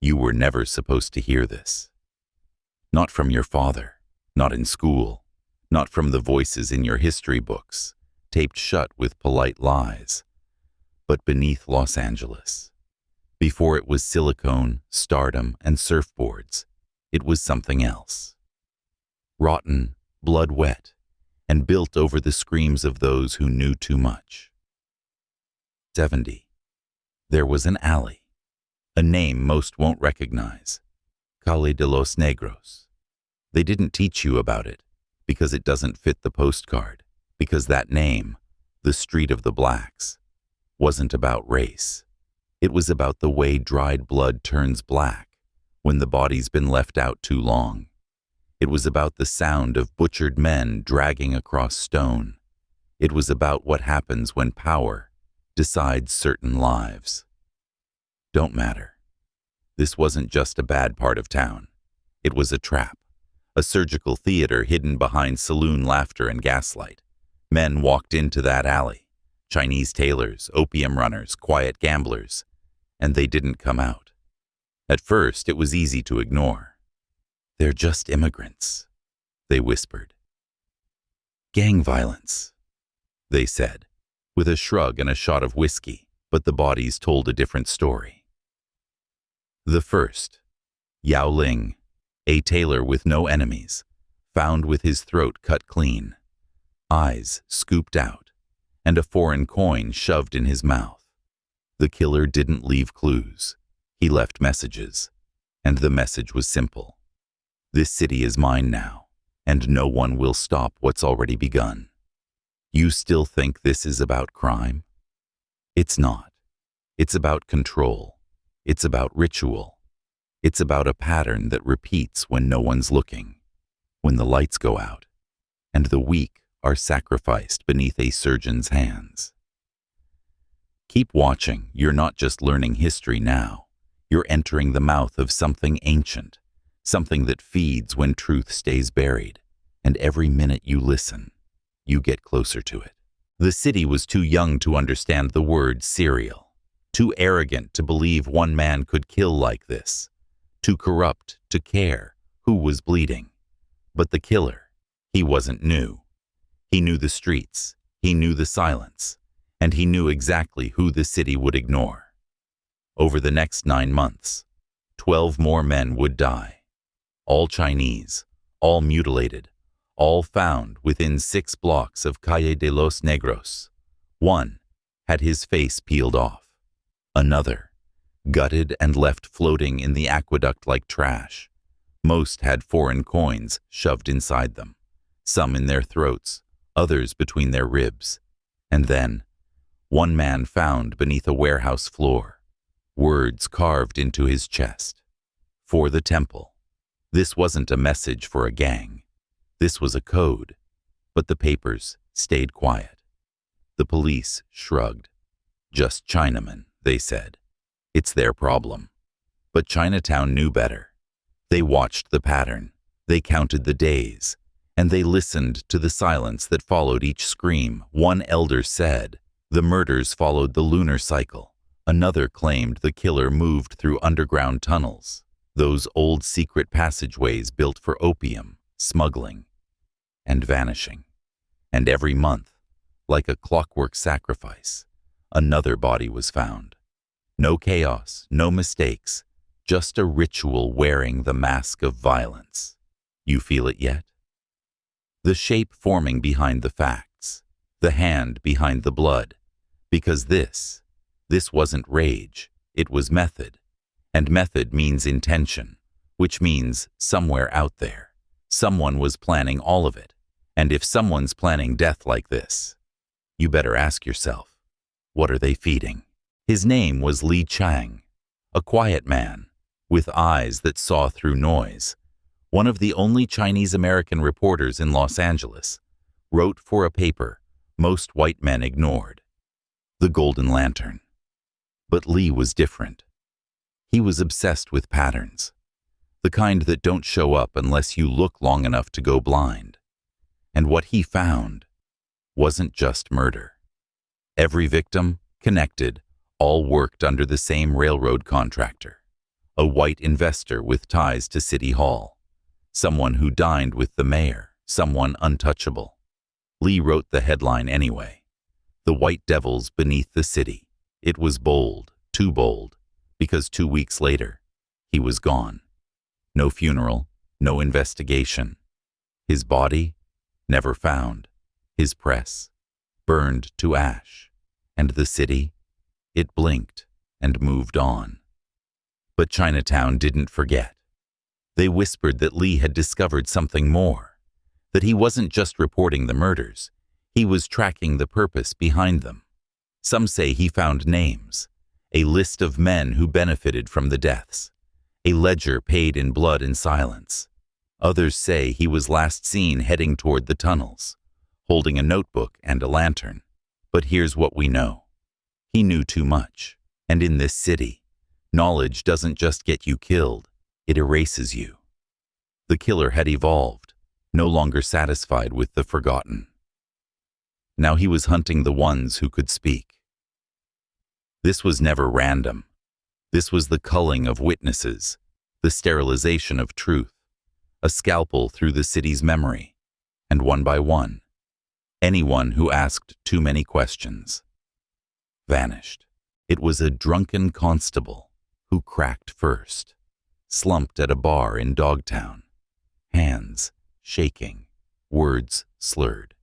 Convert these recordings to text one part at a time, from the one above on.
You were never supposed to hear this. Not from your father, not in school, not from the voices in your history books, taped shut with polite lies, but beneath Los Angeles. Before it was silicone, stardom, and surfboards, it was something else. Rotten, blood wet, and built over the screams of those who knew too much. 70. There was an alley, a name most won't recognize, Calle de los Negros. They didn't teach you about it because it doesn't fit the postcard, because that name, the Street of the Blacks, wasn't about race. It was about the way dried blood turns black when the body's been left out too long. It was about the sound of butchered men dragging across stone. It was about what happens when power decides certain lives don't matter. This wasn't just a bad part of town. It was a trap, a surgical theater hidden behind saloon laughter and gaslight. Men walked into that alley, Chinese tailors, opium runners, quiet gamblers, and they didn't come out. At first, it was easy to ignore. They're just immigrants, they whispered. Gang violence, they said, with a shrug and a shot of whiskey, but the bodies told a different story. The first, Yao Ling, a tailor with no enemies, found with his throat cut clean, eyes scooped out, and a foreign coin shoved in his mouth. The killer didn't leave clues. He left messages, and the message was simple. This city is mine now, and no one will stop what's already begun. You still think this is about crime? It's not. It's about control. It's about ritual. It's about a pattern that repeats when no one's looking, when the lights go out, and the weak are sacrificed beneath a surgeon's hands. Keep watching. You're not just learning history now. You're entering the mouth of something ancient, something that feeds when truth stays buried, and every minute you listen, you get closer to it. The city was too young to understand the word serial, too arrogant to believe one man could kill like this, too corrupt to care who was bleeding. But the killer, he wasn't new. He knew the streets, he knew the silence, and he knew exactly who the city would ignore. Over the next 9 months, 12 more men would die. All Chinese, all mutilated, all found within 6 blocks of Calle de los Negros. One had his face peeled off. Another, gutted and left floating in the aqueduct like trash. Most had foreign coins shoved inside them, some in their throats, others between their ribs. And then, one man found beneath a warehouse floor, words carved into his chest. For the temple. This wasn't a message for a gang. This was a code, but the papers stayed quiet. The police shrugged. Just Chinamen, they said. It's their problem. But Chinatown knew better. They watched the pattern, they counted the days, and they listened to the silence that followed each scream. One elder said, the murders followed the lunar cycle. Another claimed the killer moved through underground tunnels, those old secret passageways built for opium, smuggling, and vanishing. And every month, like a clockwork sacrifice, another body was found. No chaos, no mistakes, just a ritual wearing the mask of violence. You feel it yet? The shape forming behind the facts, the hand behind the blood, because this wasn't rage, it was method. And method means intention, which means somewhere out there, someone was planning all of it. And if someone's planning death like this, you better ask yourself, what are they feeding? His name was Li Chang, a quiet man, with eyes that saw through noise. One of the only Chinese-American reporters in Los Angeles, wrote for a paper most white men ignored, the Golden Lantern. But Li was different. He was obsessed with patterns, the kind that don't show up unless you look long enough to go blind. And what he found wasn't just murder. Every victim, connected, all worked under the same railroad contractor. a white investor with ties to City Hall, someone who dined with the mayor, someone untouchable. Lee wrote the headline anyway. The White Devils Beneath the City. It was bold, too bold, because 2 weeks later, he was gone. No funeral, no investigation. His body, never found. His press, burned to ash. And the city, it blinked and moved on. But Chinatown didn't forget. They whispered that Lee had discovered something more, that he wasn't just reporting the murders, he was tracking the purpose behind them. Some say he found names, a list of men who benefited from the deaths, a ledger paid in blood and silence. Others say he was last seen heading toward the tunnels, holding a notebook and a lantern. But here's what we know. He knew too much, and in this city, knowledge doesn't just get you killed, it erases you. The killer had evolved, no longer satisfied with the forgotten. Now he was hunting the ones who could speak. This was never random. This was the culling of witnesses, the sterilization of truth, a scalpel through the city's memory, and one by one, anyone who asked too many questions vanished. It was a drunken constable who cracked first, slumped at a bar in Dogtown, hands shaking, words slurred,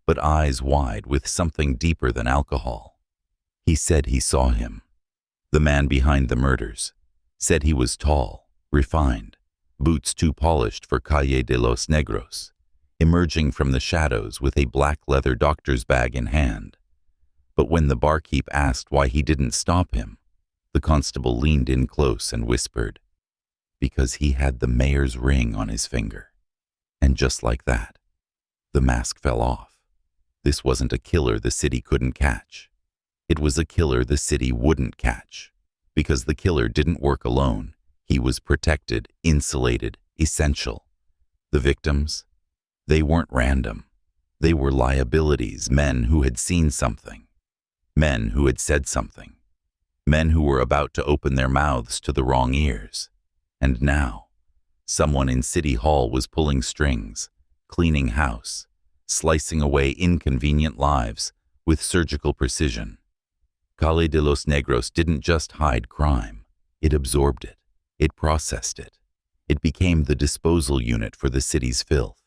but eyes wide with something deeper than alcohol. He said he saw him. The man behind the murders said he was tall, refined, boots too polished for Calle de los Negros, emerging from the shadows with a black leather doctor's bag in hand. But when the barkeep asked why he didn't stop him, the constable leaned in close and whispered, "Because he had the mayor's ring on his finger." And just like that, the mask fell off. This wasn't a killer the city couldn't catch. It was a killer the city wouldn't catch, because the killer didn't work alone. He was protected, insulated, essential. The victims? They weren't random. They were liabilities, men who had seen something, men who had said something, men who were about to open their mouths to the wrong ears. And now, someone in City Hall was pulling strings, cleaning house, slicing away inconvenient lives with surgical precision. Calle de los Negros didn't just hide crime. It absorbed it. It processed it. It became the disposal unit for the city's filth.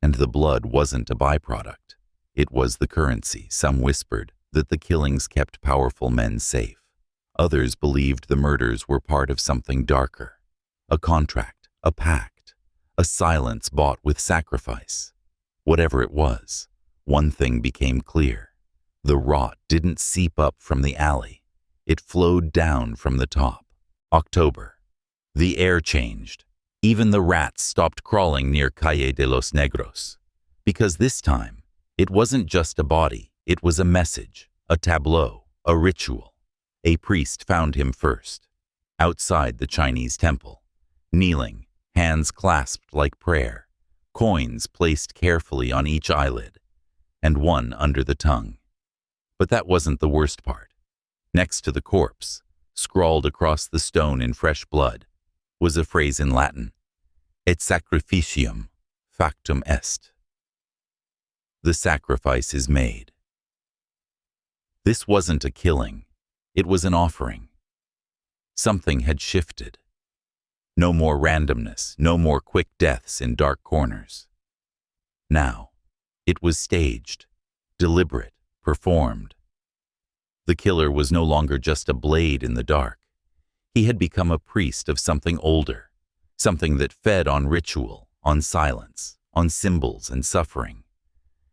And the blood wasn't a byproduct. It was the currency. Some whispered that the killings kept powerful men safe. Others believed the murders were part of something darker. A contract, a pact, a silence bought with sacrifice. Whatever it was, one thing became clear. The rot didn't seep up from the alley. It flowed down from the top. October. The air changed. Even the rats stopped crawling near Calle de los Negros. Because this time, it wasn't just a body, it was a message, a tableau, a ritual. A priest found him first, outside the Chinese temple, kneeling, hands clasped like prayer, coins placed carefully on each eyelid, and one under the tongue. But that wasn't the worst part. Next to the corpse, scrawled across the stone in fresh blood, was a phrase in Latin, "Et sacrificium factum est." The sacrifice is made. This wasn't a killing, it was an offering. Something had shifted. No more randomness, no more quick deaths in dark corners. Now, it was staged, deliberate, performed. The killer was no longer just a blade in the dark. He had become a priest of something older, something that fed on ritual, on silence, on symbols and suffering.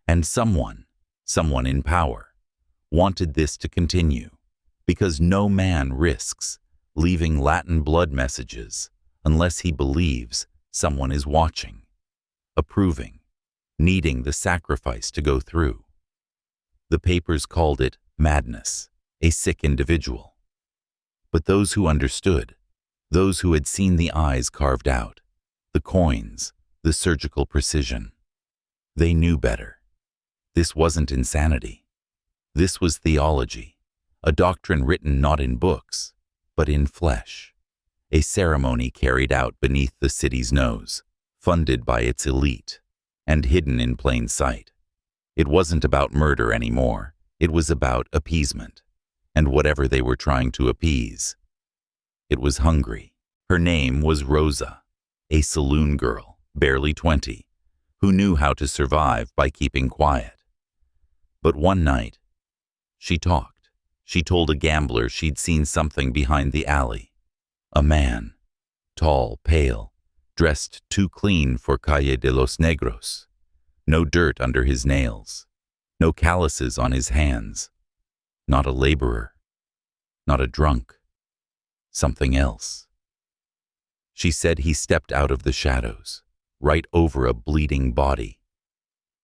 And someone in power, wanted this to continue, because no man risks leaving Latin blood messages unless he believes someone is watching, approving, needing the sacrifice to go through. The papers called it madness, a sick individual. But those who understood, those who had seen the eyes carved out, the coins, the surgical precision, they knew better. This wasn't insanity. This was theology, a doctrine written not in books, but in flesh. a ceremony carried out beneath the city's nose, funded by its elite, and hidden in plain sight. It wasn't about murder anymore. It was about appeasement, and whatever they were trying to appease. It was hungry. Her name was Rosa, a saloon girl, barely 20, who knew how to survive by keeping quiet. But one night, she talked. She told a gambler she'd seen something behind the alley. A man, tall, pale, dressed too clean for Calle de los Negros. No dirt under his nails, no calluses on his hands. Not a laborer, not a drunk, something else. She said he stepped out of the shadows, right over a bleeding body,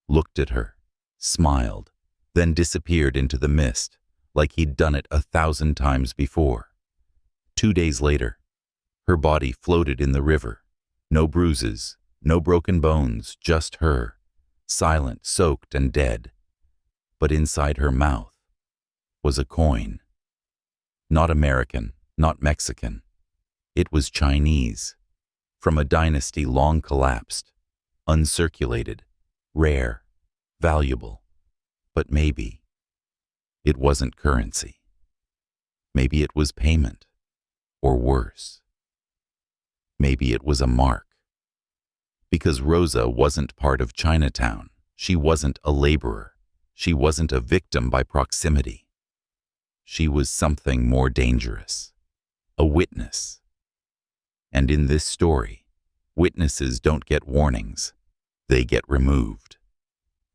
looked at her, smiled, then disappeared into the mist like he'd done it 1,000 times before. 2 days later, her body floated in the river. No bruises, no broken bones, just her, silent, soaked, and dead. But inside her mouth was a coin. Not American, not Mexican. It was Chinese, from a dynasty long collapsed, uncirculated, rare, valuable. But maybe it wasn't currency. Maybe it was payment, or worse. Maybe it was a mark. Because Rosa wasn't part of Chinatown. She wasn't a laborer. She wasn't a victim by proximity. She was something more dangerous. A witness. And in this story, witnesses don't get warnings. They get removed.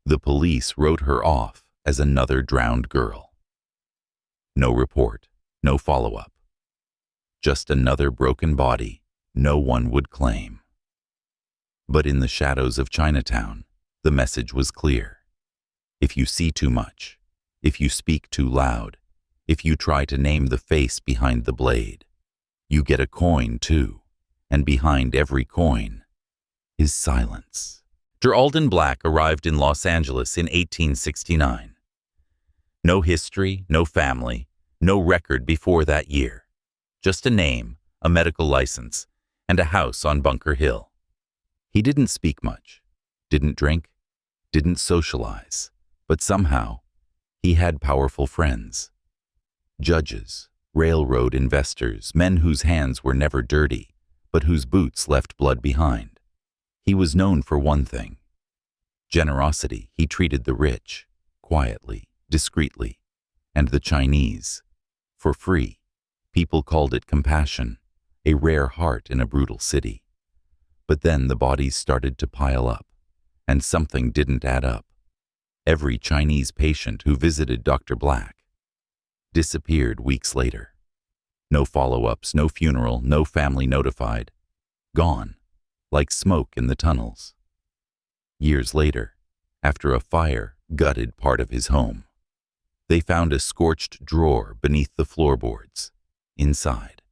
The police wrote her off as another drowned girl. No report, no follow-up. Just another broken body no one would claim. But in the shadows of Chinatown, the message was clear. If you see too much, if you speak too loud, if you try to name the face behind the blade, you get a coin too, and behind every coin is silence. Alden Black arrived in Los Angeles in 1869. No history, no family, no record before that year. Just a name, a medical license, and a house on Bunker Hill. He didn't speak much, didn't drink, didn't socialize, but somehow he had powerful friends. Judges, railroad investors, men whose hands were never dirty, but whose boots left blood behind. He was known for one thing. Generosity. He treated the rich, quietly, discreetly, and the Chinese, for free. People called it compassion, a rare heart in a brutal city. But then the bodies started to pile up, and something didn't add up. Every Chinese patient who visited Dr. Black disappeared weeks later. No follow-ups, no funeral, no family notified. Gone, like smoke in the tunnels. Years later, after a fire gutted part of his home, they found a scorched drawer beneath the floorboards. Inside,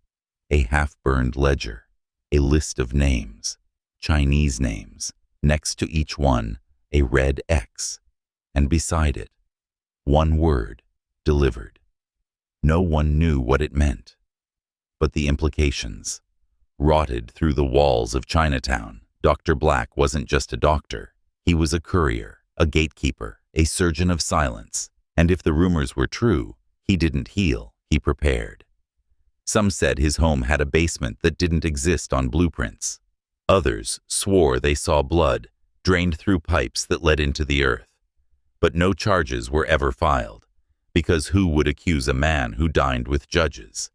a half-burned ledger, a list of names, Chinese names, next to each one, a red X, and beside it, one word, delivered. No one knew what it meant, but the implications rotted through the walls of Chinatown. Dr. Black wasn't just a doctor. He was a courier, a gatekeeper, a surgeon of silence. And if the rumors were true, he didn't heal, he prepared. Some said his home had a basement that didn't exist on blueprints. Others swore they saw blood drained through pipes that led into the earth. But no charges were ever filed, because who would accuse a man who dined with judges?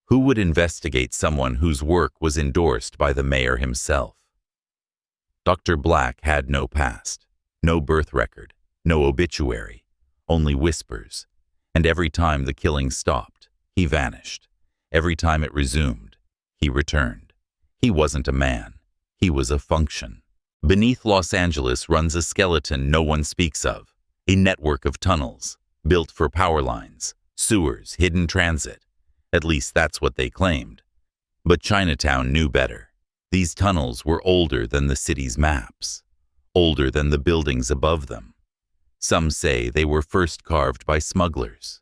Who would investigate someone whose work was endorsed by the mayor himself? Dr. Black had no past, no birth record, no obituary, only whispers. And every time the killing stopped, he vanished. Every time it resumed, he returned. He wasn't a man. He was a function. Beneath Los Angeles runs a skeleton no one speaks of, a network of tunnels, built for power lines, sewers, hidden transit. At least that's what they claimed. But Chinatown knew better. These tunnels were older than the city's maps, older than the buildings above them. Some say they were first carved by smugglers.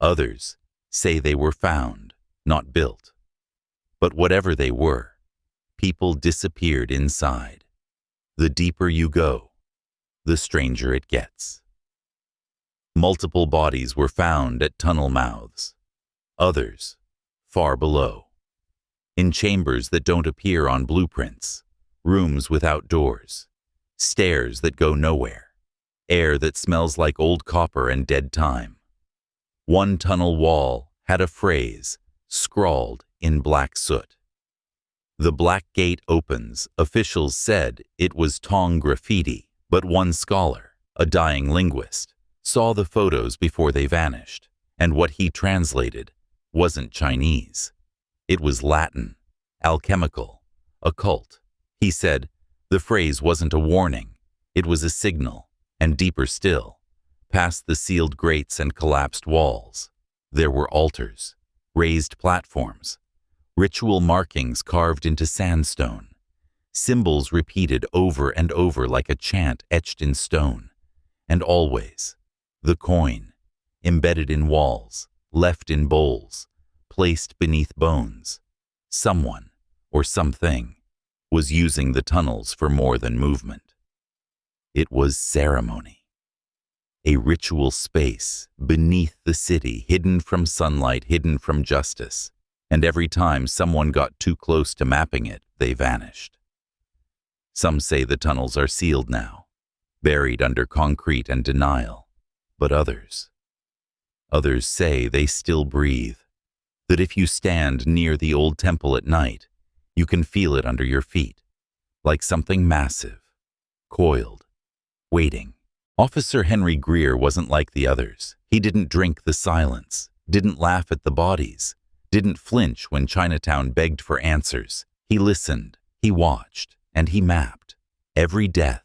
Others say they were found, not built. But whatever they were, people disappeared inside. The deeper you go, the stranger it gets. Multiple bodies were found at tunnel mouths, others far below, in chambers that don't appear on blueprints, rooms without doors, stairs that go nowhere, air that smells like old copper and dead time. One tunnel wall had a phrase scrawled in black soot. "The Black Gate opens," officials said it was Tong graffiti, but one scholar, a dying linguist, saw the photos before they vanished, and what he translated wasn't Chinese. It was Latin, alchemical, occult. He said the phrase wasn't a warning, it was a signal, and deeper still, past the sealed grates and collapsed walls, there were altars, raised platforms, ritual markings carved into sandstone, symbols repeated over and over like a chant etched in stone, and always the coin, embedded in walls, left in bowls, placed beneath bones. Someone, or something, was using the tunnels for more than movement. It was ceremony. A ritual space beneath the city, hidden from sunlight, hidden from justice, and every time someone got too close to mapping it, they vanished. Some say the tunnels are sealed now, buried under concrete and denial, but others say they still breathe, that if you stand near the old temple at night, you can feel it under your feet, like something massive, coiled, waiting. Officer Henry Greer wasn't like the others. He didn't drink the silence, didn't laugh at the bodies, didn't flinch when Chinatown begged for answers. He listened, he watched, and he mapped. Every death,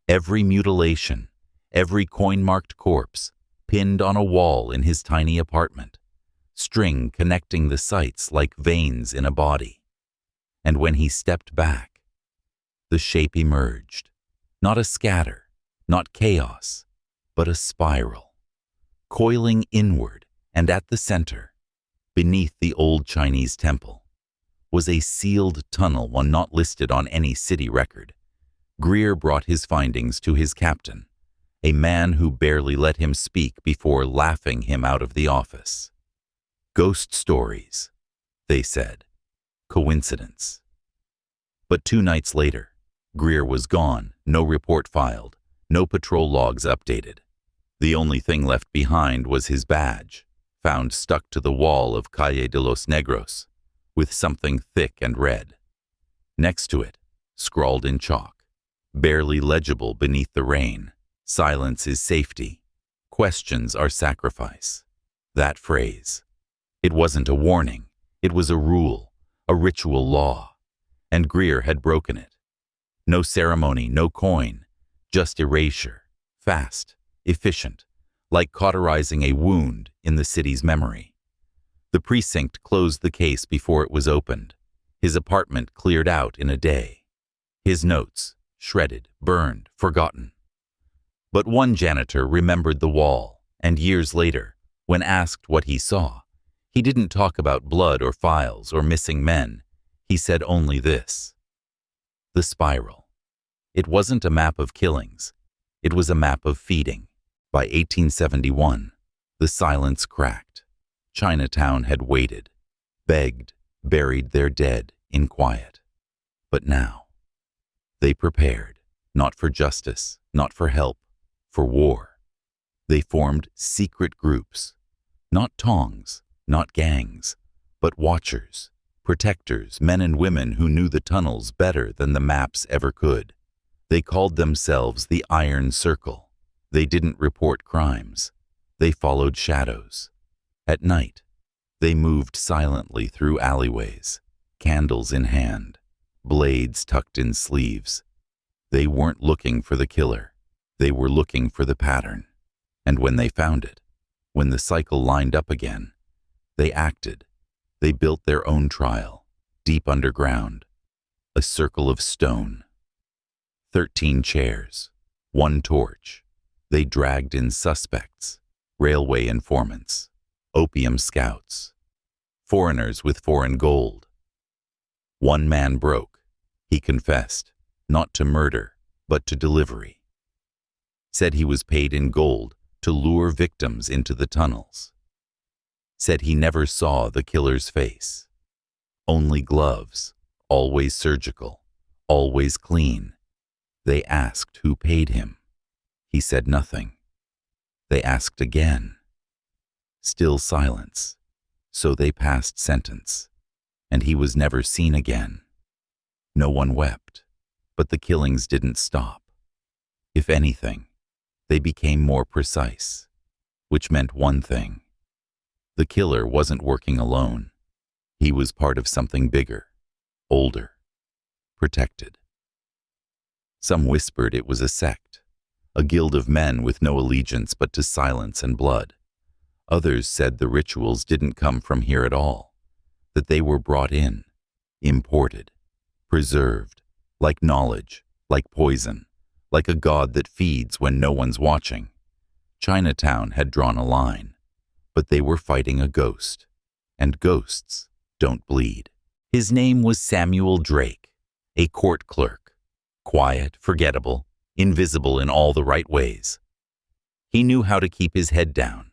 every mutilation, every coin-marked corpse, pinned on a wall in his tiny apartment, string connecting the sites like veins in a body. And when he stepped back, the shape emerged. Not a scatter, not chaos, but a spiral, coiling inward, and at the center, beneath the old Chinese temple, was a sealed tunnel, one not listed on any city record. Greer brought his findings to his captain, a man who barely let him speak before laughing him out of the office. Ghost stories, they said. Coincidence. But 2 nights later, Greer was gone, no report filed, no patrol logs updated. The only thing left behind was his badge, found stuck to the wall of Calle de los Negros, with something thick and red. Next to it, scrawled in chalk, barely legible beneath the rain, "Silence is safety. Questions are sacrifice." That phrase. It wasn't a warning. It was a rule, a ritual law. And Greer had broken it. No ceremony, no coin, just erasure, fast, efficient, like cauterizing a wound in the city's memory. The precinct closed the case before it was opened. His apartment cleared out in a day. His notes, shredded, burned, forgotten. But one janitor remembered the wall, and years later, when asked what he saw, he didn't talk about blood or files or missing men. He said only this: the spiral. It wasn't a map of killings. It was a map of feeding. By 1871, the silence cracked. Chinatown had waited, begged, buried their dead in quiet. But now, they prepared, not for justice, not for help, for war. They formed secret groups, not tongs, not gangs, but watchers, protectors, men and women who knew the tunnels better than the maps ever could. They called themselves the Iron Circle. They didn't report crimes. They followed shadows. At night, they moved silently through alleyways, candles in hand, blades tucked in sleeves. They weren't looking for the killer. They were looking for the pattern. And when they found it, when the cycle lined up again, they acted. They built their own trial, deep underground, a circle of stone. 13 chairs, 1 torch. They dragged in suspects, railway informants, opium scouts, foreigners with foreign gold, One man broke. He confessed, not to murder, but to delivery. Said he was paid in gold to lure victims into the tunnels. Said he never saw the killer's face. Only gloves, always surgical, always clean. They asked who paid him. He said nothing. They asked again. Still silence. So they passed sentence, and he was never seen again. No one wept, but the killings didn't stop. If anything, they became more precise, which meant one thing. The killer wasn't working alone. He was part of something bigger, older, protected. Some whispered it was a sect, a guild of men with no allegiance but to silence and blood. Others said the rituals didn't come from here at all, that they were brought in, imported, preserved, like knowledge, like poison, like a god that feeds when no one's watching. Chinatown had drawn a line, but they were fighting a ghost, and ghosts don't bleed. His name was Samuel Drake, a court clerk, quiet, forgettable, invisible in all the right ways. He knew how to keep his head down,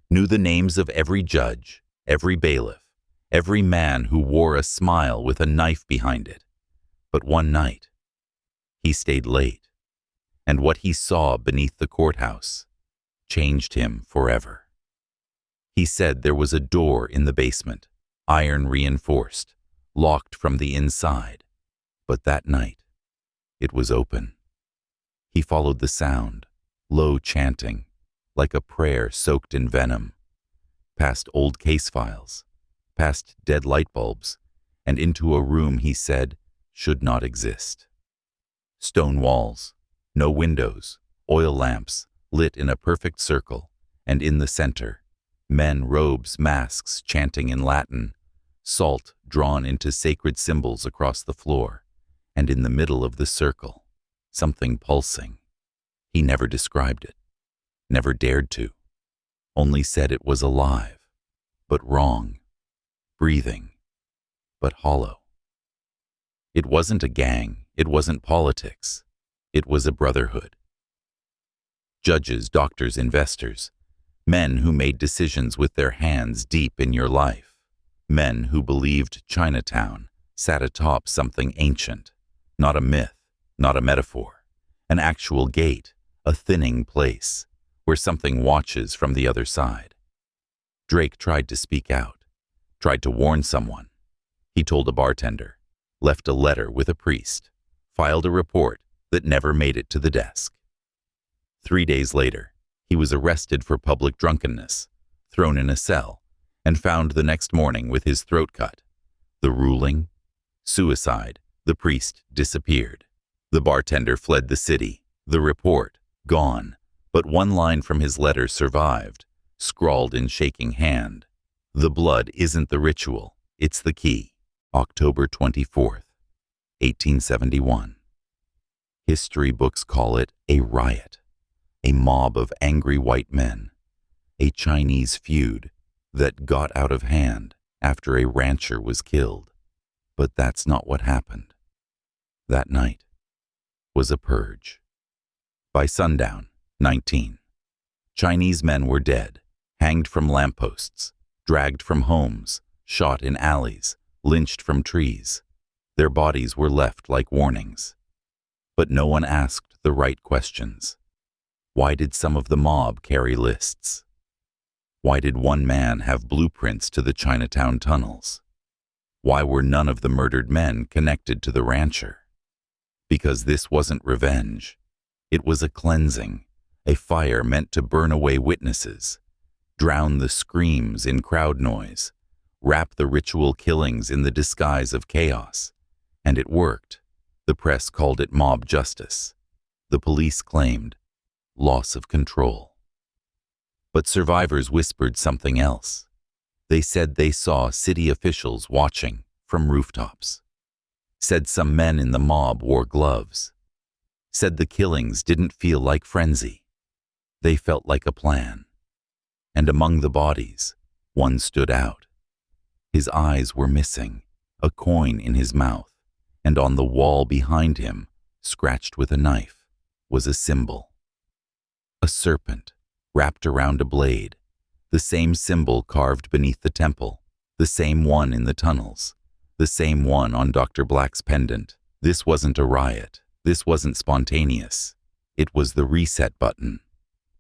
knew the names of every judge, every bailiff, every man who wore a smile with a knife behind it. But one night, he stayed late, and what he saw beneath the courthouse changed him forever. He said there was a door in the basement, iron reinforced, locked from the inside, but that night, it was open. He followed the sound, low chanting, like a prayer soaked in venom, past old case files, past dead light bulbs, and into a room he said should not exist. Stone walls, no windows, oil lamps lit in a perfect circle, and in the center, men, robes, masks chanting in Latin, salt drawn into sacred symbols across the floor, and in the middle of the circle, something pulsing. He never described it, never dared to, only said it was alive, but wrong, breathing, but hollow. It wasn't a gang, it wasn't politics, it was a brotherhood. Judges, doctors, investors, men who made decisions with their hands deep in your life, men who believed Chinatown sat atop something ancient, not a myth, not a metaphor, an actual gate, a thinning place, where something watches from the other side. Drake tried to speak out, tried to warn someone. He told a bartender, left a letter with a priest, filed a report that never made it to the desk. 3 days later, he was arrested for public drunkenness, thrown in a cell, and found the next morning with his throat cut. The ruling? Suicide. The priest disappeared. The bartender fled the city. The report? Gone. But one line from his letter survived, scrawled in shaking hand. The blood isn't the ritual, it's the key. October 24th, 1871. History books call it a riot, a mob of angry white men, a Chinese feud that got out of hand after a rancher was killed. But that's not what happened. That night was a purge. By sundown, 19, Chinese men were dead, hanged from lampposts, dragged from homes, shot in alleys, lynched from trees. Their bodies were left like warnings. But no one asked the right questions. Why did some of the mob carry lists? Why did one man have blueprints to the Chinatown tunnels? Why were none of the murdered men connected to the rancher? Because this wasn't revenge. It was a cleansing, a fire meant to burn away witnesses, drown the screams in crowd noise, wrap the ritual killings in the disguise of chaos. And it worked. The press called it mob justice. The police claimed loss of control. But survivors whispered something else. They said they saw city officials watching from rooftops. Said some men in the mob wore gloves. Said the killings didn't feel like frenzy. They felt like a plan. And among the bodies, one stood out. His eyes were missing, a coin in his mouth, and on the wall behind him, scratched with a knife, was a symbol. A serpent, wrapped around a blade, the same symbol carved beneath the temple, the same one in the tunnels, the same one on Dr. Black's pendant. This wasn't a riot. This wasn't spontaneous. It was the reset button.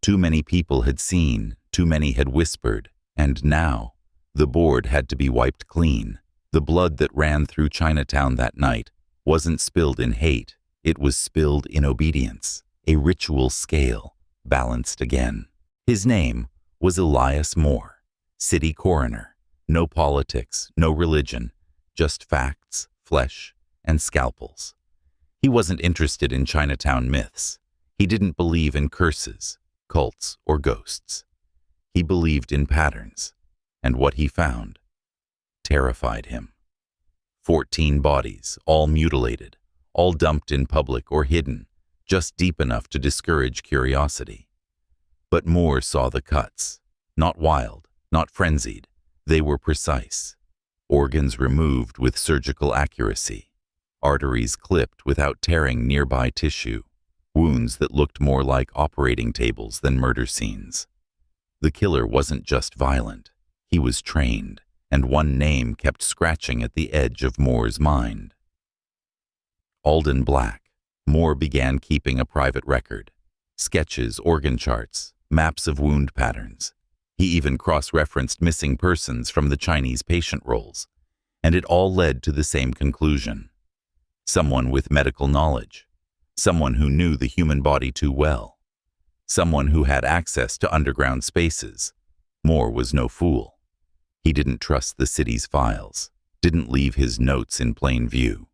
Too many people had seen, too many had whispered, and now the board had to be wiped clean. The blood that ran through Chinatown that night wasn't spilled in hate. It was spilled in obedience, a ritual scale, balanced again. His name was Elias Moore, city coroner. No politics, no religion, just facts, flesh, and scalpels. He wasn't interested in Chinatown myths. He didn't believe in curses, cults, or ghosts. He believed in patterns, and what he found terrified him. 14 bodies, all mutilated, all dumped in public or hidden, just deep enough to discourage curiosity. But Moore saw the cuts, not wild, not frenzied. They were precise. Organs removed with surgical accuracy, arteries clipped without tearing nearby tissue, wounds that looked more like operating tables than murder scenes. The killer wasn't just violent. He was trained, and one name kept scratching at the edge of Moore's mind. Alden Black. Moore began keeping a private record. Sketches, organ charts, maps of wound patterns. He even cross-referenced missing persons from the Chinese patient rolls, and it all led to the same conclusion. Someone with medical knowledge, someone who knew the human body too well, someone who had access to underground spaces. Moore was no fool. He didn't trust the city's files, didn't leave his notes in plain view.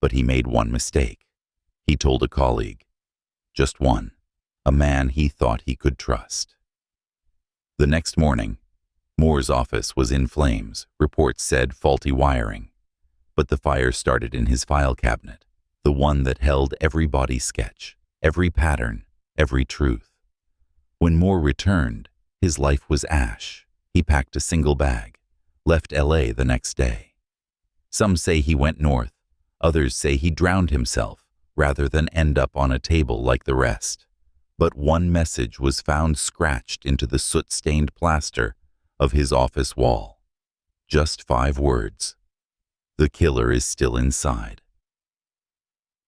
But he made one mistake. He told a colleague, just one, a man he thought he could trust. The next morning, Moore's office was in flames. Reports said faulty wiring. But the fire started in his file cabinet, the one that held every body sketch, every pattern, every truth. When Moore returned, his life was ash. He packed a single bag, left LA the next day. Some say he went north. Others say he drowned himself rather than end up on a table like the rest. But one message was found scratched into the soot-stained plaster of his office wall. Just 5 words. The killer is still inside.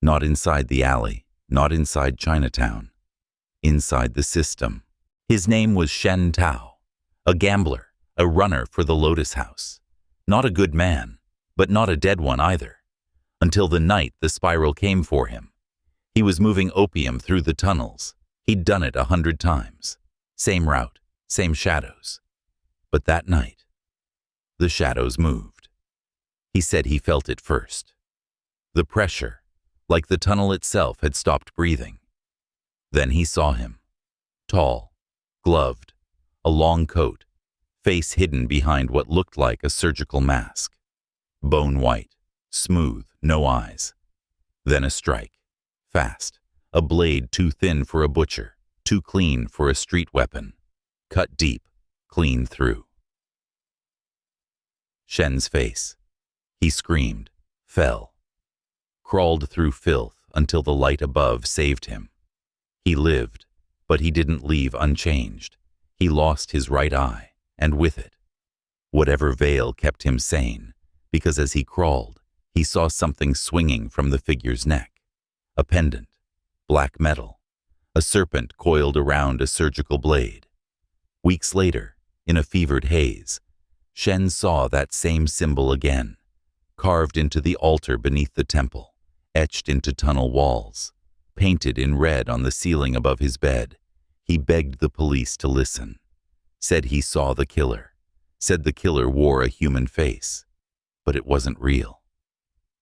Not inside the alley, not inside Chinatown. Inside the system. His name was Shen Tao, a gambler, a runner for the Lotus House. Not a good man, but not a dead one either. Until the night the spiral came for him. He was moving opium through the tunnels. He'd done it 100 times. Same route, same shadows. But that night, the shadows moved. He said he felt it first. The pressure, like the tunnel itself had stopped breathing. Then he saw him. Tall, gloved, a long coat, face hidden behind what looked like a surgical mask. Bone white, smooth, no eyes. Then a strike, fast. A blade too thin for a butcher, too clean for a street weapon. Cut deep, clean through. Shen's face. He screamed, fell, crawled through filth until the light above saved him. He lived, but he didn't leave unchanged. He lost his right eye, and with it, whatever veil kept him sane, because as he crawled, he saw something swinging from the figure's neck. A pendant. Black metal, a serpent coiled around a surgical blade. Weeks later, in a fevered haze, Shen saw that same symbol again, carved into the altar beneath the temple, etched into tunnel walls, painted in red on the ceiling above his bed. He begged the police to listen, said he saw the killer, said the killer wore a human face, but it wasn't real,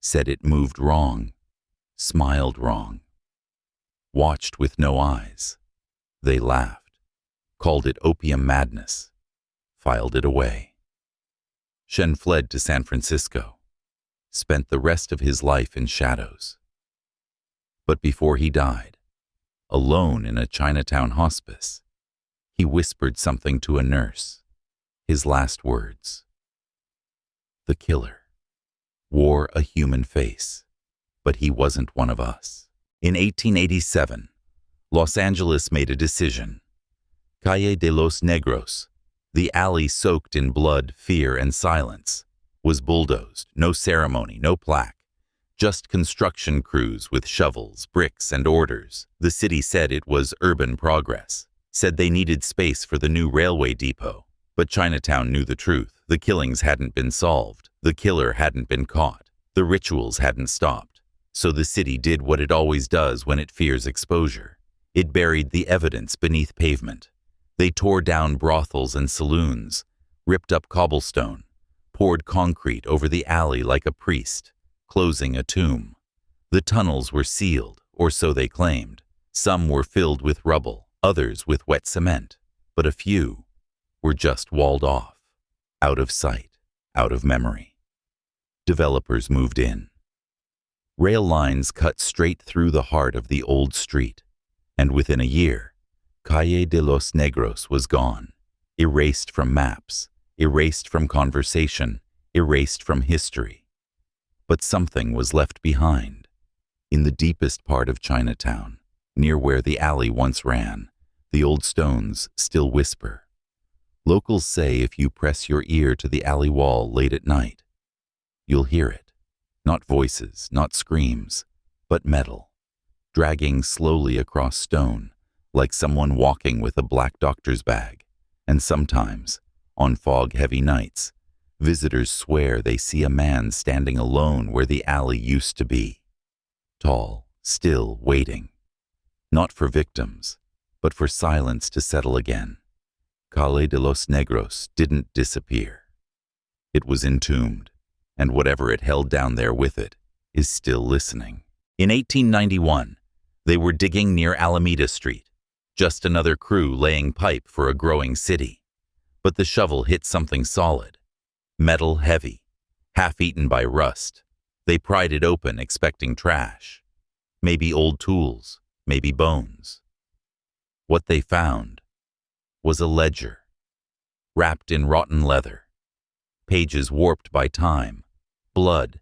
said it moved wrong, smiled wrong. Watched with no eyes. They laughed, called it opium madness, filed it away. Shen fled to San Francisco, spent the rest of his life in shadows. But before he died, alone in a Chinatown hospice, he whispered something to a nurse, his last words. The killer wore a human face, but he wasn't one of us. In 1887, Los Angeles made a decision. Calle de los Negros, the alley soaked in blood, fear, and silence, was bulldozed. No ceremony, no plaque, just construction crews with shovels, bricks, and orders. The city said it was urban progress, said they needed space for the new railway depot. But Chinatown knew the truth. The killings hadn't been solved. The killer hadn't been caught. The rituals hadn't stopped. So the city did what it always does when it fears exposure. It buried the evidence beneath pavement. They tore down brothels and saloons, ripped up cobblestone, poured concrete over the alley like a priest, closing a tomb. The tunnels were sealed, or so they claimed. Some were filled with rubble, others with wet cement, but a few were just walled off, out of sight, out of memory. Developers moved in. Rail lines cut straight through the heart of the old street, and within a year, Calle de los Negros was gone, erased from maps, erased from conversation, erased from history. But something was left behind. In the deepest part of Chinatown, near where the alley once ran, the old stones still whisper. Locals say if you press your ear to the alley wall late at night, you'll hear it. Not voices, not screams, but metal, dragging slowly across stone, like someone walking with a black doctor's bag. And sometimes, on fog-heavy nights, visitors swear they see a man standing alone where the alley used to be. Tall, still, waiting. Not for victims, but for silence to settle again. Calle de los Negros didn't disappear. It was entombed, and whatever it held down there with it is still listening. In 1891, they were digging near Alameda Street, just another crew laying pipe for a growing city. But the shovel hit something solid, metal heavy, half-eaten by rust. They pried it open, expecting trash. Maybe old tools, maybe bones. What they found was a ledger, wrapped in rotten leather, pages warped by time, blood,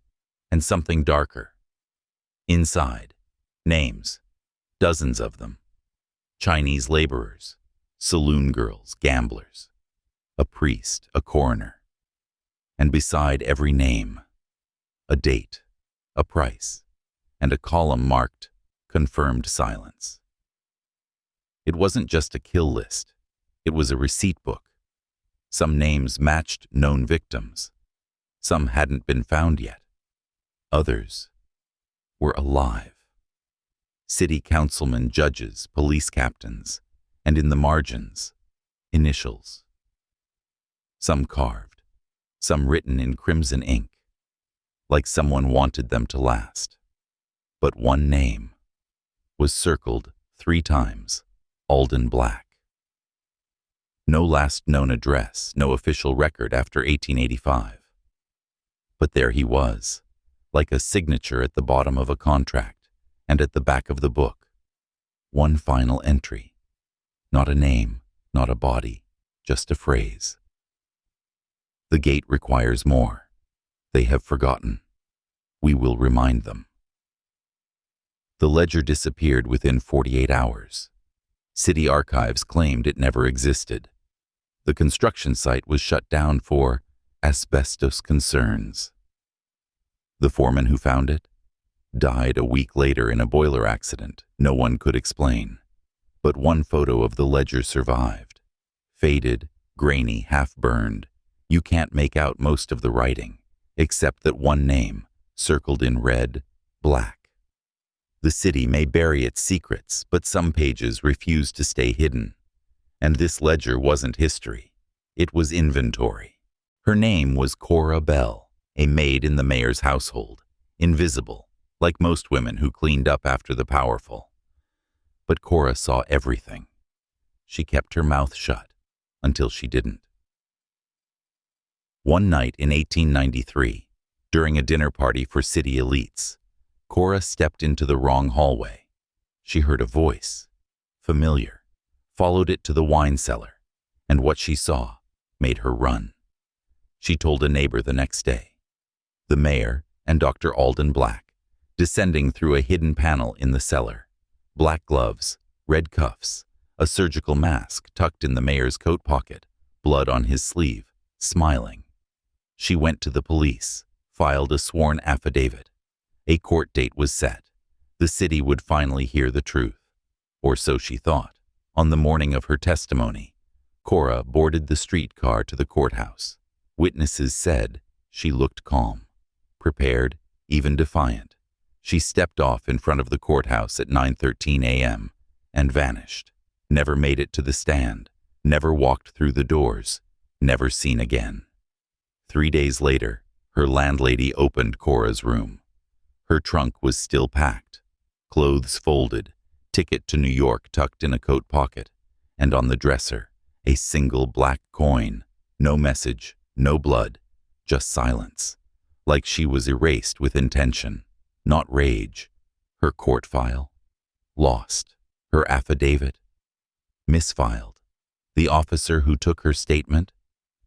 and something darker. Inside, names, dozens of them. Chinese laborers, saloon girls, gamblers, a priest, a coroner. And beside every name, a date, a price, and a column marked confirmed silence. It wasn't just a kill list. It was a receipt book. Some names matched known victims. Some hadn't been found yet. Others were alive. City councilmen, judges, police captains, and in the margins, initials. Some carved, some written in crimson ink, like someone wanted them to last. But one name was circled 3 times, Alden Black. No last known address, no official record after 1885. But there he was, like a signature at the bottom of a contract, and at the back of the book, one final entry. Not a name, not a body, just a phrase. The gate requires more. They have forgotten. We will remind them. The ledger disappeared within 48 hours. City archives claimed it never existed. The construction site was shut down for asbestos concerns. The foreman who found it died a week later in a boiler accident no one could explain. But one photo of the ledger survived. Faded, grainy, half-burned. You can't make out most of the writing, except that one name, circled in red, Black. The city may bury its secrets, but some pages refuse to stay hidden. And this ledger wasn't history. It was inventory. Her name was Cora Bell, a maid in the mayor's household, invisible, like most women who cleaned up after the powerful. But Cora saw everything. She kept her mouth shut until she didn't. One night in 1893, during a dinner party for city elites, Cora stepped into the wrong hallway. She heard a voice, familiar, followed it to the wine cellar, and what she saw made her run. She told a neighbor the next day. The mayor, and Dr. Alden Black, descending through a hidden panel in the cellar. Black gloves, red cuffs, a surgical mask tucked in the mayor's coat pocket, blood on his sleeve, smiling. She went to the police, filed a sworn affidavit. A court date was set. The city would finally hear the truth. Or so she thought. On the morning of her testimony, Cora boarded the streetcar to the courthouse. Witnesses said she looked calm, prepared, even defiant. She stepped off in front of the courthouse at 9:13 a.m. and vanished. Never made it to the stand, never walked through the doors, never seen again. 3 days later, her landlady opened Cora's room. Her trunk was still packed, clothes folded, ticket to New York tucked in a coat pocket, and on the dresser, a single black coin, no message, no blood, just silence, like she was erased with intention, not rage. Her court file, lost. Her affidavit, misfiled. The officer who took her statement,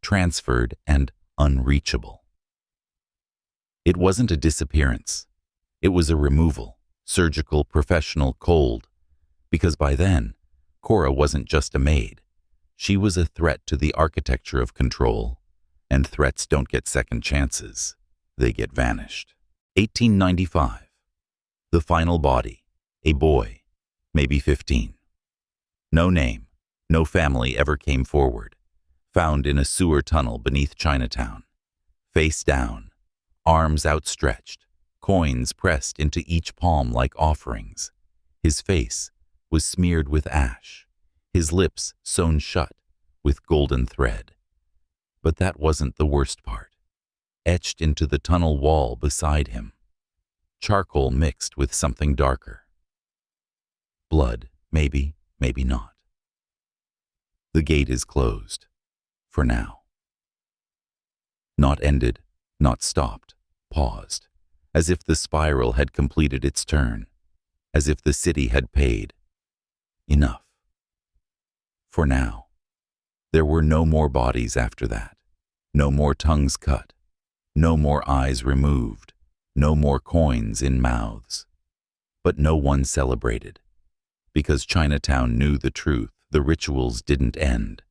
transferred and unreachable. It wasn't a disappearance. It was a removal, surgical, professional, cold, because by then, Cora wasn't just a maid. She was a threat to the architecture of control, and threats don't get second chances. They get vanished. 1895. The final body, a boy, maybe 15. No name, no family ever came forward. Found in a sewer tunnel beneath Chinatown. Face down, arms outstretched, coins pressed into each palm like offerings. His face was smeared with ash, his lips sewn shut with golden thread. But that wasn't the worst part. Etched into the tunnel wall beside him, charcoal mixed with something darker. Blood, maybe, maybe not. The gate is closed, for now. Not ended, not stopped, paused, as if the spiral had completed its turn, as if the city had paid. Enough. For now. There were no more bodies after that, no more tongues cut, no more eyes removed, no more coins in mouths. But no one celebrated. Because Chinatown knew the truth, the rituals didn't end.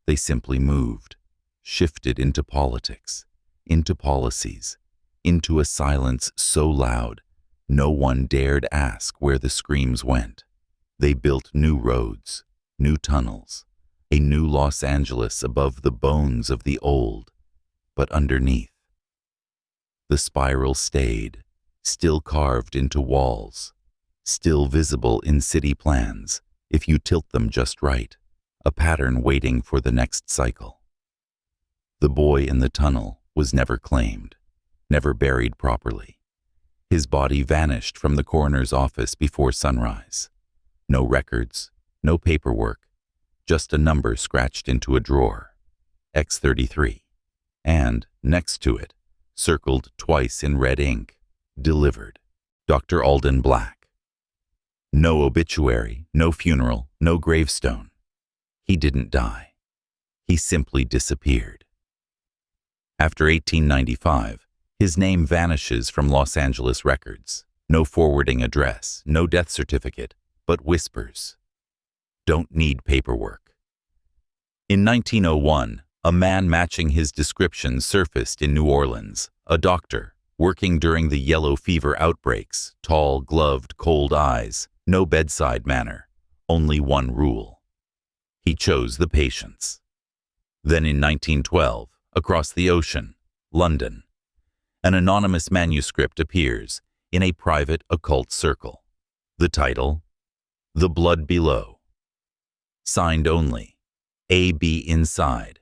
They simply moved, shifted into politics, into policies, into a silence so loud, no one dared ask where the screams went. They built new roads, new tunnels, a new Los Angeles above the bones of the old, but underneath. The spiral stayed, still carved into walls, still visible in city plans, if you tilt them just right, a pattern waiting for the next cycle. The boy in the tunnel was never claimed, never buried properly. His body vanished from the coroner's office before sunrise. No records, no paperwork, just a number scratched into a drawer, X33, and, next to it, circled twice in red ink, delivered, Dr. Alden Black. No obituary, no funeral, no gravestone. He didn't die. He simply disappeared. After 1895, his name vanishes from Los Angeles records. No forwarding address, no death certificate, but whispers. Don't need paperwork. In 1901, a man matching his description surfaced in New Orleans, a doctor, working during the yellow fever outbreaks, tall, gloved, cold eyes, no bedside manner, only one rule. He chose the patients. Then in 1912, across the ocean, London, an anonymous manuscript appears in a private occult circle. The title, The Blood Below. Signed only, A.B. Inside,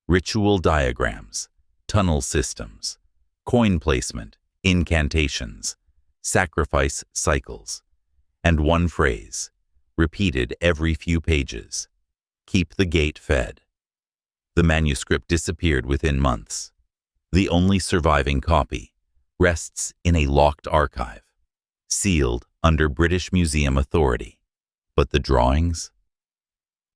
ritual diagrams, tunnel systems, coin placement, incantations, sacrifice cycles, and one phrase, repeated every few pages, keep the gate fed. The manuscript disappeared within months. The only surviving copy rests in a locked archive, sealed under British Museum authority. But the drawings?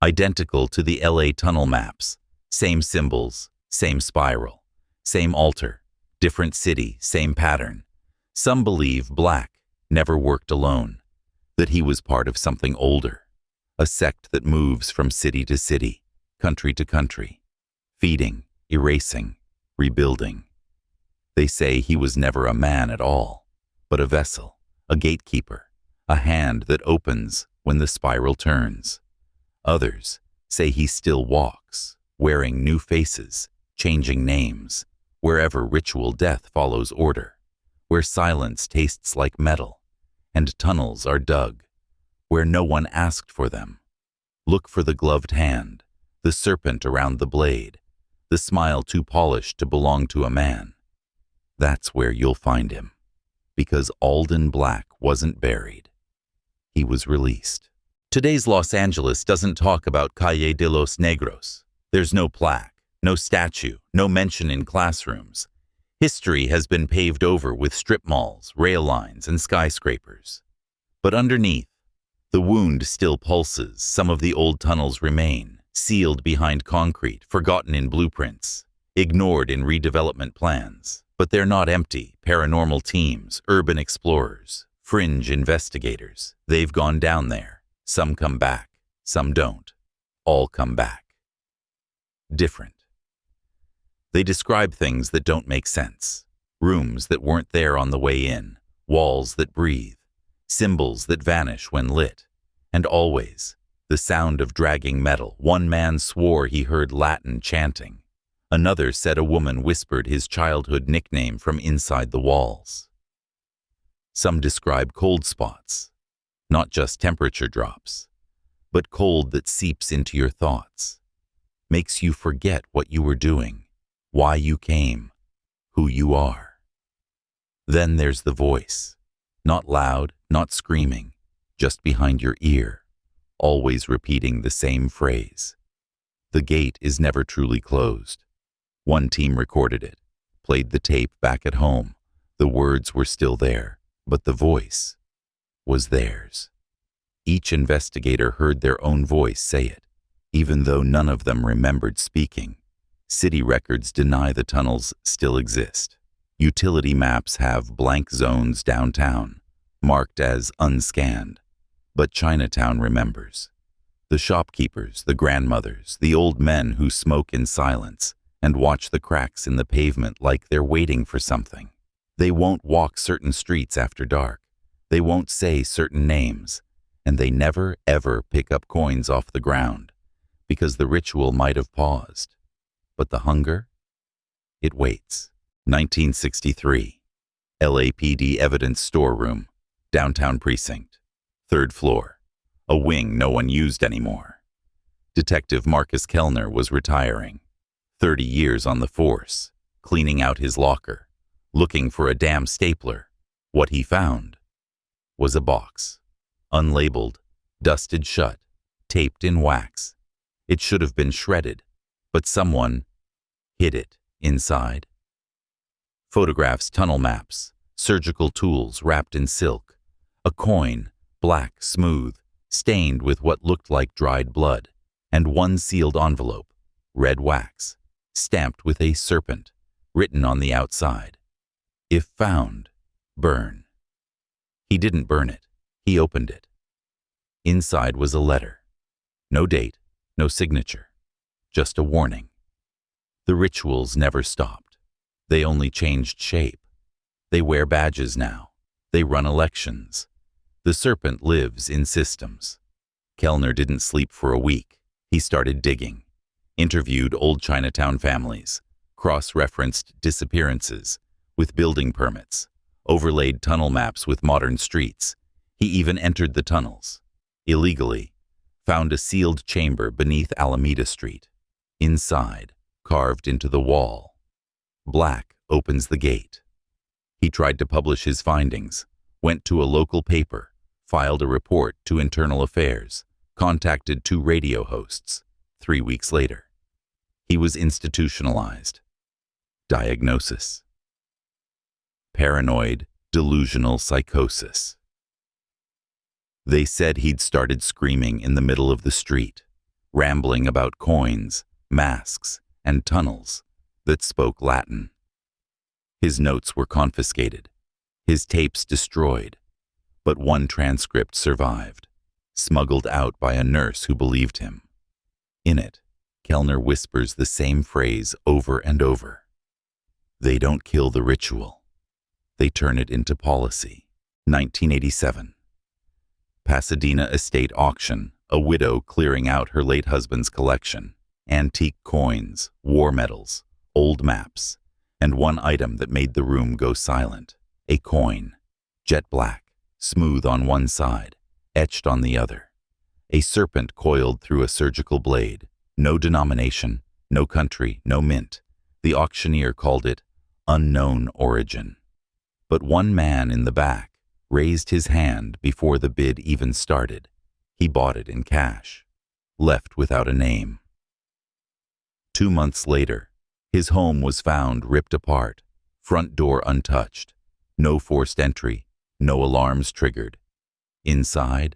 Identical to the LA tunnel maps, same symbols, same spiral, same altar, different city, same pattern, Some believe Black never worked alone, that he was part of something older, a sect that moves from city to city, country to country, feeding, erasing, rebuilding. They say he was never a man at all, but a vessel, a gatekeeper, a hand that opens when the spiral turns. Others say he still walks, wearing new faces, changing names, wherever ritual death follows order, where silence tastes like metal, and tunnels are dug, where no one asked for them. Look for the gloved hand, the serpent around the blade, the smile too polished to belong to a man. That's where you'll find him, because Alden Black wasn't buried. He was released. Today's Los Angeles doesn't talk about Calle de los Negros. There's no plaque, no statue, no mention in classrooms. History has been paved over with strip malls, rail lines, and skyscrapers. But underneath, the wound still pulses. Some of the old tunnels remain, sealed behind concrete, forgotten in blueprints, ignored in redevelopment plans. But they're not empty. Paranormal teams, urban explorers, fringe investigators, they've gone down there. Some come back, some don't. All come back. Different. They describe things that don't make sense. Rooms that weren't there on the way in, walls that breathe, symbols that vanish when lit, and always the sound of dragging metal. One man swore he heard Latin chanting. Another said a woman whispered his childhood nickname from inside the walls. Some describe cold spots, not just temperature drops, but cold that seeps into your thoughts, makes you forget what you were doing, why you came, who you are. Then there's the voice, not loud, not screaming, just behind your ear, always repeating the same phrase. The gate is never truly closed. One team recorded it, played the tape back at home. The words were still there, but the voice was theirs. Each investigator heard their own voice say it, even though none of them remembered speaking. City records deny the tunnels still exist. Utility maps have blank zones downtown, marked as unscanned. But Chinatown remembers. The shopkeepers, the grandmothers, the old men who smoke in silence and watch the cracks in the pavement like they're waiting for something. They won't walk certain streets after dark. They won't say certain names. And they never, ever pick up coins off the ground, because the ritual might have paused. But the hunger? It waits. 1963. LAPD evidence storeroom, downtown precinct, 3rd floor, a wing no one used anymore. Detective Marcus Kellner was retiring, 30 years on the force, cleaning out his locker, looking for a damn stapler. What he found was a box, unlabeled, dusted shut, taped in wax. It should have been shredded, but someone hid it inside. Photographs, tunnel maps, surgical tools wrapped in silk, a coin, black, smooth, stained with what looked like dried blood, and one sealed envelope, red wax, stamped with a serpent, written on the outside. If found, burn. He didn't burn it. He opened it. Inside was a letter. No date, no signature, just a warning. The rituals never stopped. They only changed shape. They wear badges now. They run elections. The serpent lives in systems. Kellner didn't sleep for a week. He started digging, interviewed old Chinatown families, cross-referenced disappearances with building permits, overlaid tunnel maps with modern streets. He even entered the tunnels, illegally, found a sealed chamber beneath Alameda Street. Inside, carved into the wall, Black opens the gate. He tried to publish his findings, went to a local paper, filed a report to Internal Affairs, contacted 2 radio hosts. 3 weeks later, he was institutionalized. Diagnosis: paranoid delusional psychosis. They said he'd started screaming in the middle of the street, rambling about coins, masks, and tunnels that spoke Latin. His notes were confiscated. His tapes destroyed, but one transcript survived, smuggled out by a nurse who believed him. In it, Kellner whispers the same phrase over and over. They don't kill the ritual. They turn it into policy. 1987. Pasadena estate auction, a widow clearing out her late husband's collection. Antique coins, war medals, old maps, and one item that made the room go silent. A coin, jet black, smooth on one side, etched on the other. A serpent coiled through a surgical blade. No denomination, no country, no mint. The auctioneer called it unknown origin. But one man in the back raised his hand before the bid even started. He bought it in cash, left without a name. 2 months later, his home was found ripped apart, front door untouched, no forced entry, no alarms triggered. Inside,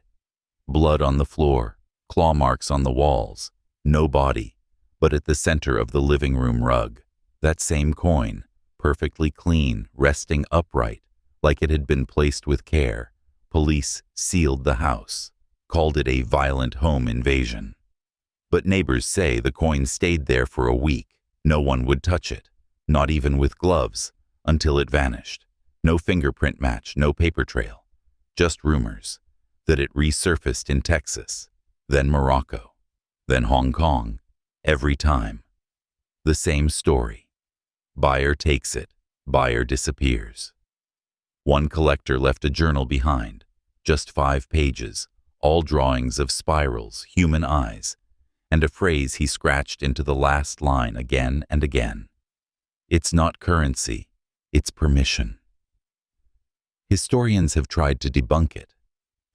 blood on the floor, claw marks on the walls, no body, but at the center of the living room rug, that same coin, perfectly clean, resting upright, like it had been placed with care. Police sealed the house, called it a violent home invasion. But neighbors say the coin stayed there for a week. No one would touch it, not even with gloves, until it vanished. No fingerprint match, no paper trail. Just rumors that it resurfaced in Texas, then Morocco, then Hong Kong, every time. The same story. Buyer takes it, buyer disappears. One collector left a journal behind, just 5 pages, all drawings of spirals, human eyes, and a phrase he scratched into the last line again and again. It's not currency, it's permission. Historians have tried to debunk it.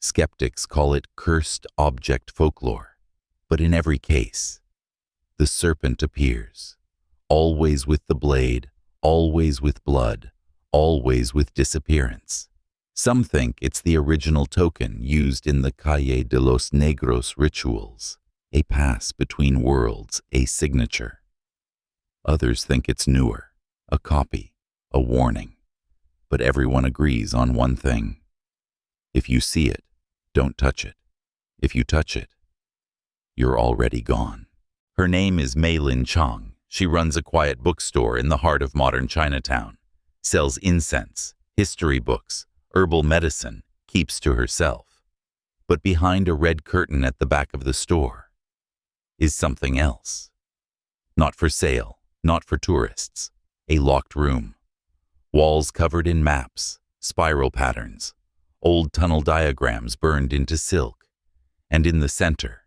Skeptics call it cursed object folklore. But in every case, the serpent appears, always with the blade, always with blood, always with disappearance. Some think it's the original token used in the Calle de los Negros rituals, a pass between worlds, a signature. Others think it's newer, a copy, a warning. But everyone agrees on one thing. If you see it, don't touch it. If you touch it, you're already gone. Her name is Mei-Lin Chong. She runs a quiet bookstore in the heart of modern Chinatown, sells incense, history books, herbal medicine, keeps to herself. But behind a red curtain at the back of the store is something else. Not for sale, not for tourists. A locked room. Walls covered in maps, spiral patterns, old tunnel diagrams burned into silk, and in the center,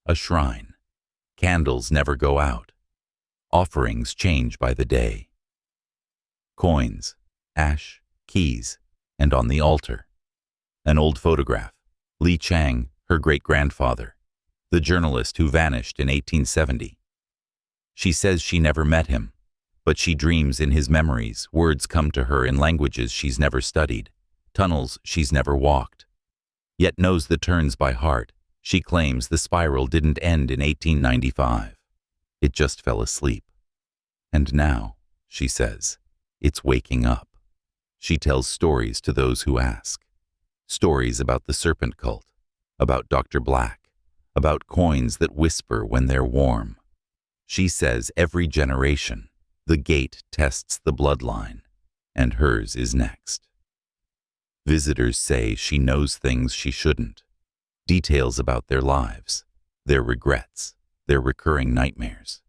a shrine. Candles never go out. Offerings change by the day. Coins, ash, keys, and on the altar, an old photograph. Li Chang, her great-grandfather, the journalist who vanished in 1870. She says she never met him, but she dreams in his memories. Words come to her in languages she's never studied, tunnels she's never walked, yet knows the turns by heart. She claims the spiral didn't end in 1895. It just fell asleep. And now, she says, it's waking up. She tells stories to those who ask. Stories about the serpent cult, about Dr. Black, about coins that whisper when they're warm. She says every generation, the gate tests the bloodline, and hers is next. Visitors say she knows things she shouldn't. Details about their lives, their regrets, their recurring nightmares.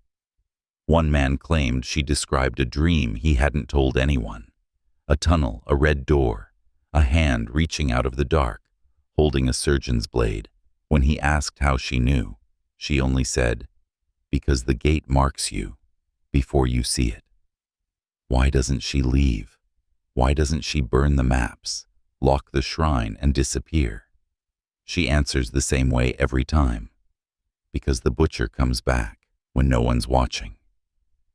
One man claimed she described a dream he hadn't told anyone. A tunnel, a red door, a hand reaching out of the dark, holding a surgeon's blade. When he asked how she knew, she only said, "Because the gate marks you before you see it." Why doesn't she leave? Why doesn't she burn the maps, lock the shrine, and disappear? She answers the same way every time. Because the butcher comes back when no one's watching.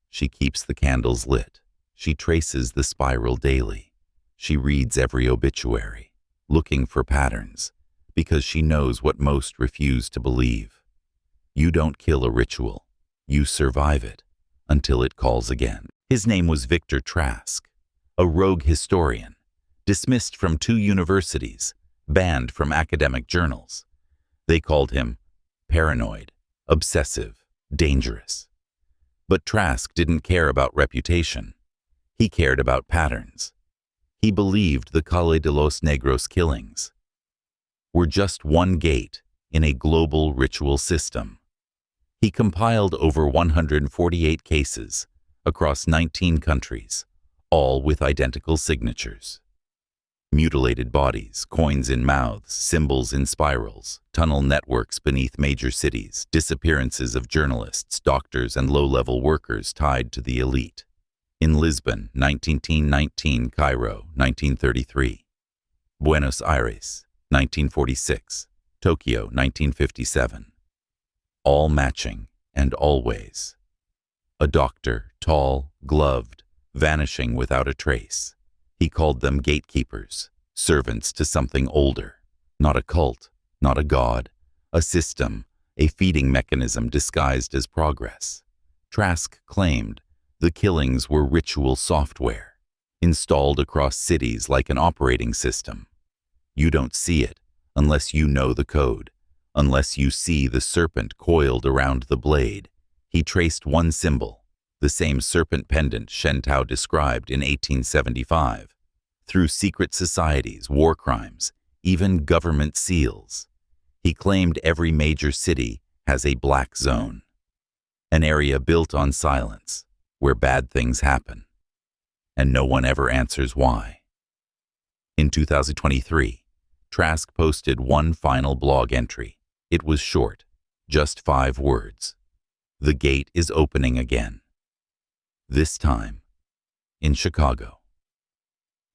She keeps the candles lit. She traces the spiral daily. She reads every obituary, looking for patterns, because she knows what most refuse to believe. You don't kill a ritual. You survive it until it calls again. His name was Victor Trask, a rogue historian, dismissed from 2 universities, banned from academic journals. They called him paranoid, obsessive, dangerous. But Trask didn't care about reputation. He cared about patterns. He believed the Calle de los Negros killings were just one gate in a global ritual system. He compiled over 148 cases across 19 countries, all with identical signatures. Mutilated bodies, coins in mouths, symbols in spirals, tunnel networks beneath major cities, disappearances of journalists, doctors, and low-level workers tied to the elite. In Lisbon, 1919, Cairo, 1933. Buenos Aires, 1946. Tokyo, 1957. All matching and always. A doctor, tall, gloved, vanishing without a trace. He called them gatekeepers, servants to something older, not a cult, not a god, a system, a feeding mechanism disguised as progress. Trask claimed the killings were ritual software, installed across cities like an operating system. You don't see it unless you know the code, unless you see the serpent coiled around the blade. He traced one symbol, the same serpent pendant Shentao described in 1875, through secret societies, war crimes, even government seals. He claimed every major city has a black zone, an area built on silence, where bad things happen, and no one ever answers why. In 2023, Trask posted one final blog entry. It was short, just 5 words. The gate is opening again. This time, in Chicago.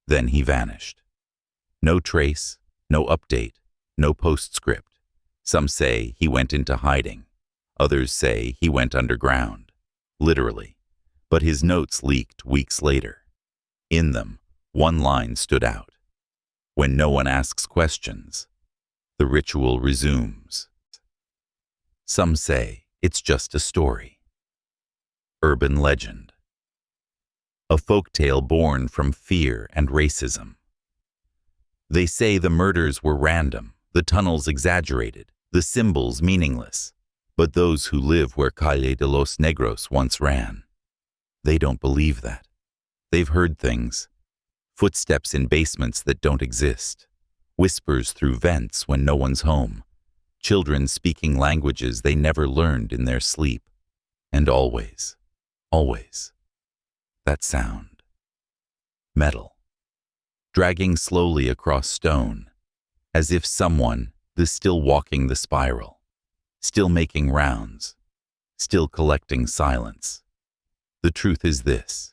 Then he vanished. No trace, no update, no postscript. Some say he went into hiding. Others say he went underground, literally. But his notes leaked weeks later. In them, one line stood out. When no one asks questions, the ritual resumes. Some say it's just a story. Urban legend. A folktale born from fear and racism. They say the murders were random, the tunnels exaggerated, the symbols meaningless. But those who live where Calle de los Negros once ran, they don't believe that. They've heard things. Footsteps in basements that don't exist. Whispers through vents when no one's home. Children speaking languages they never learned in their sleep. And always, always, that sound. Metal. Dragging slowly across stone, as if someone is still walking the spiral, still making rounds, still collecting silence. The truth is this.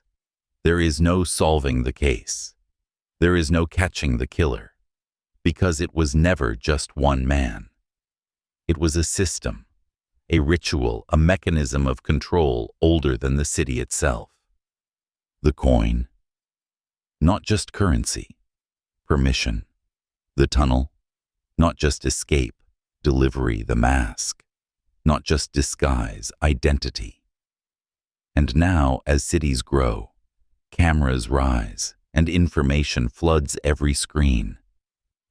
There is no solving the case. There is no catching the killer, because it was never just one man. It was a system, a ritual, a mechanism of control older than the city itself. The coin, not just currency, permission. The tunnel, not just escape, delivery, the mask, not just disguise, identity. And now, as cities grow, cameras rise, and information floods every screen.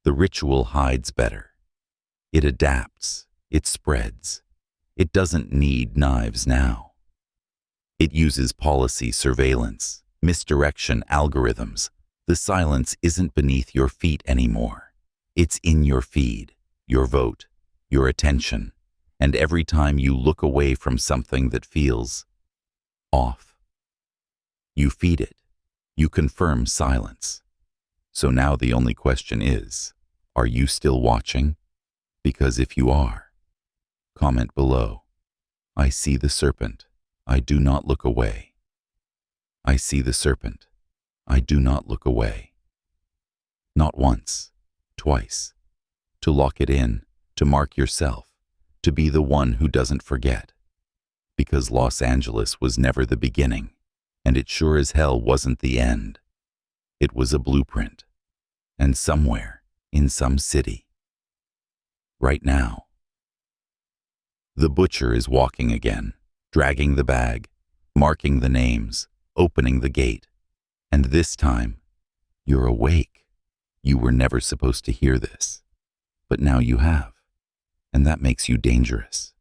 The ritual hides better. It adapts, it spreads. It doesn't need knives now. It uses policy, surveillance, misdirection, algorithms. The silence isn't beneath your feet anymore. It's in your feed, your vote, your attention, and every time you look away from something that feels off, you feed it. You confirm silence. So now the only question is, are you still watching? Because if you are, comment below. I see the serpent. I do not look away. I see the serpent. I do not look away. Not once, twice. To lock it in, to mark yourself, to be the one who doesn't forget. Because Los Angeles was never the beginning. And it sure as hell wasn't the end. It was a blueprint. And somewhere, in some city, right now, the butcher is walking again, dragging the bag, marking the names, opening the gate. And this time, you're awake. You were never supposed to hear this, but now you have, and that makes you dangerous.